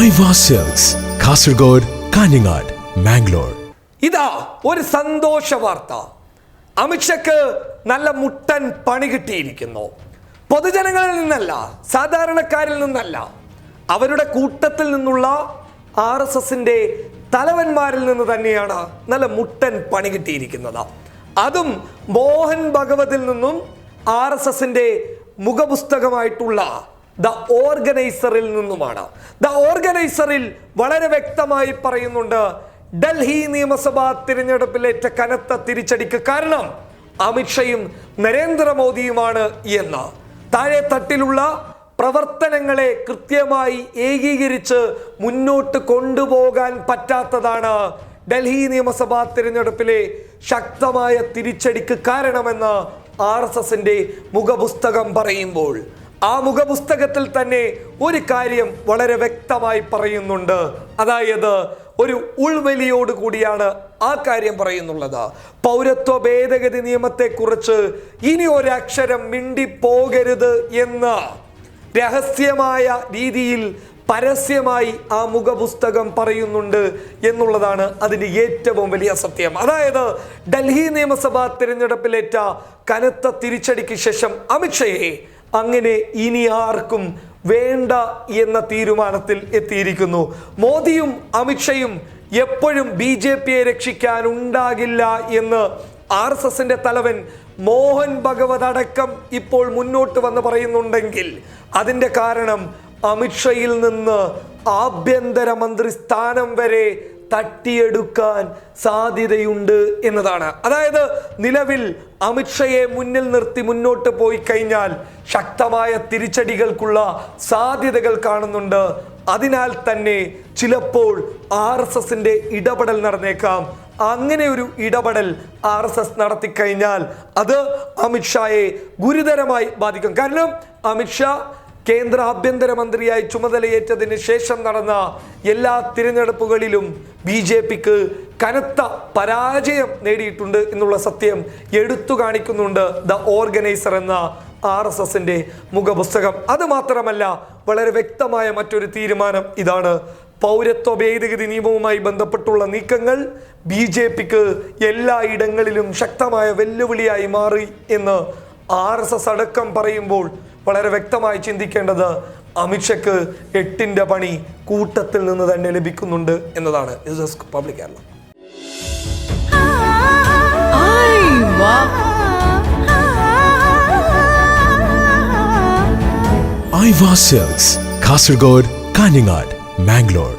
Aiwa silks, Kasaragod, Kanhangad, Mangalore. ഇതാ ഒരു സന്തോഷ വാർത്ത. അമിത്ഷയ്ക്ക് നല്ല മുട്ടൻ പണി കിട്ടിയിരിക്കുന്നു. പൊതുജനങ്ങളിൽ നിന്നല്ല, സാധാരണക്കാരിൽ നിന്നല്ല, അവരുടെ കൂട്ടത്തിൽ നിന്നുള്ള RSSന്റെ തലവന്മാരിൽ നിന്ന് തന്നെയാണ് നല്ല മുട്ടൻ പണി കിട്ടിയിരിക്കുന്നത്. അതും മോഹൻ ഭഗവതിൽ നിന്നും RSSന്റെ മുഖപുസ്തകമായിട്ടുള്ള ദ ഓർഗനൈസറിൽ നിന്നുമാണ്. ദ ഓർഗനൈസറിൽ വളരെ വ്യക്തമായി പറയുന്നുണ്ട്, ഡൽഹി നിയമസഭാ തിരഞ്ഞെടുപ്പിലേറ്റ കനത്ത തിരിച്ചടിക്ക് കാരണം അമിത്ഷയും നരേന്ദ്രമോദിയുമാണ് എന്ന്. താഴെ തട്ടിലുള്ള പ്രവർത്തനങ്ങളെ കൃത്യമായി ഏകീകരിച്ച് മുന്നോട്ട് കൊണ്ടുപോകാൻ പറ്റാത്തതാണ് ഡൽഹി നിയമസഭാ തിരഞ്ഞെടുപ്പിലെ ശക്തമായ തിരിച്ചടിക്ക് കാരണമെന്ന് RSSന്റെ മുഖപുസ്തകം പറയുമ്പോൾ, ആ മുഖപുസ്തകത്തിൽ തന്നെ ഒരു കാര്യം വളരെ വ്യക്തമായി പറയുന്നുണ്ട്. അതായത് ഒരു ഉൾവലിയോട് കൂടിയാണ് ആ കാര്യം പറയുന്നുള്ളത്. പൗരത്വ ഭേദഗതി നിയമത്തെക്കുറിച്ച് ഇനി ഒരക്ഷരം മിണ്ടിപ്പോകരുത് എന്ന് രഹസ്യമായ രീതിയിൽ പരസ്യമായി ആ മുഖപുസ്തകം പറയുന്നുണ്ട് എന്നുള്ളതാണ് അതിൻ്റെ ഏറ്റവും വലിയ സത്യം. അതായത് ഡൽഹി നിയമസഭാ തിരഞ്ഞെടുപ്പിലേറ്റ കനത്ത തിരിച്ചടിക്ക് ശേഷം അമിത്ഷയെ അങ്ങനെ ഇനി ആർക്കും വേണ്ട എന്ന തീരുമാനത്തിൽ എത്തിയിരിക്കുന്നു. മോദിയും അമിത്ഷയും എപ്പോഴും BJPയെ രക്ഷിക്കാനുണ്ടാകില്ല എന്ന് RSSന്റെ തലവൻ മോഹൻ ഭഗവത് അടക്കം ഇപ്പോൾ മുന്നോട്ട് വന്ന് പറയുന്നുണ്ടെങ്കിൽ അതിൻ്റെ കാരണം അമിത്ഷയിൽ നിന്ന് ആഭ്യന്തരമന്ത്രി സ്ഥാനം വരെ തട്ടിയെടുക്കാൻ സാധ്യതയുണ്ട് എന്നതാണ്. അതായത് നിലവിൽ അമിത്ഷയെ മുന്നിൽ നിർത്തി മുന്നോട്ട് പോയി കഴിഞ്ഞാൽ ശക്തമായ തിരിച്ചടികൾക്കുള്ള സാധ്യതകൾ കാണുന്നുണ്ട്. അതിനാൽ തന്നെ ചിലപ്പോൾ RSSന്റെ ഇടപെടൽ നടന്നേക്കാം. അങ്ങനെ ഒരു ഇടപെടൽ RSS നടത്തിക്കഴിഞ്ഞാൽ അത് അമിത്ഷായെ ഗുരുതരമായി ബാധിക്കും. കാരണം അമിത്ഷാ കേന്ദ്ര ആഭ്യന്തരമന്ത്രിയായി ചുമതലയേറ്റതിന് ശേഷം നടന്ന എല്ലാ തിരഞ്ഞെടുപ്പുകളിലും BJPക്ക് കനത്ത പരാജയം നേടിയിട്ടുണ്ട് എന്നുള്ള സത്യം എടുത്തു കാണിക്കുന്നുണ്ട് ദ ഓർഗനൈസർ എന്ന RSSന്റെ മുഖപുസ്തകം. അത് മാത്രമല്ല, വളരെ വ്യക്തമായ മറ്റൊരു തീരുമാനം ഇതാണ്: പൗരത്വ ഭേദഗതി നിയമവുമായി ബന്ധപ്പെട്ടുള്ള നീക്കങ്ങൾ BJPക്ക് എല്ലാ ഇടങ്ങളിലും ശക്തമായ വെല്ലുവിളിയായി മാറി എന്ന് RSS അടക്കം പറയുമ്പോൾ വളരെ വ്യക്തമായി ചിന്തിക്കേണ്ടത് അമിത്ഷയ്ക്ക് 8ന്റെ പണി കൂട്ടത്തിൽ നിന്ന് തന്നെ ലഭിക്കുന്നുണ്ട് എന്നതാണ്. Public Kerala. Aiwa silks, Kasaragod, Kanhangad, Mangalore.